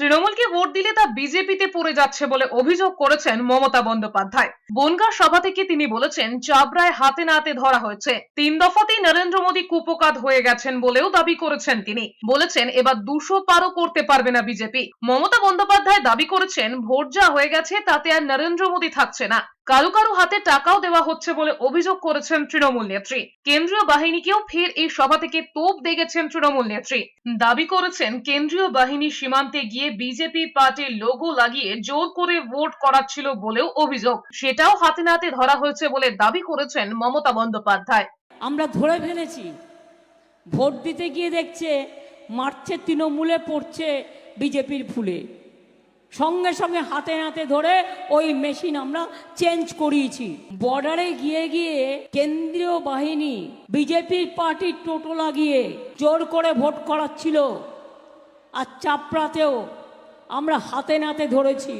তৃণমূলকে ভোট দিলে তা বিজেপিতে পড়ে যাচ্ছে বলে অভিযোগ করেছেন মমতা বন্দ্যোপাধ্যায়। বনগাঁ সভা থেকে তিনি বলেছেন, চাবড়ায় হাতে নাতে ধরা হয়েছে, 3 দফাতেই নরেন্দ্র মোদী কুপোকাত হয়ে গেছেন বলেও দাবি করেছেন তিনি। বলেছেন এবার 200 পারও করতে পারবে না বিজেপি। মমতা বন্দ্যোপাধ্যায় দাবি করেছেন, ভোট যা হয়ে গেছে তাতে আর নরেন্দ্র মোদী থাকছে না, কারো কারো হাতে টাকাও দেওয়া হচ্ছে বলে অভিযোগ করেছেন তৃণমূল নেত্রী। কেন্দ্রীয় বাহিনীকেও ফের এই সভা থেকে তোপ দেখেছেন তৃণমূল নেত্রী। দাবি করেছেন, কেন্দ্রীয় বাহিনী সীমান্তে গিয়ে বিজেপি পার্টির লোগো লাগিয়ে জোর করে ভোট করাচ্ছিল বলেও অভিযোগ, সেটাও হাতে নাতে ধরা হয়েছে বলে দাবি করেছেন মমতা বন্দ্যোপাধ্যায়। আমরা ধরে ফেলেছি, ভোট দিতে গিয়ে দেখছে মারছে তৃণমূলে, পড়ছে বিজেপির ফুলে, সঙ্গে সঙ্গে হাতে নাতে ধরে ওই মেশিন আমরা চেঞ্জ করিয়েছি। বর্ডারে গিয়ে গিয়ে কেন্দ্রীয় বাহিনী বিজেপির পার্টির টোটো লাগিয়ে জোর করে ভোট করাচ্ছিল। আর চাপড়াতেও আমরা হাতে নাতে ধরেছি।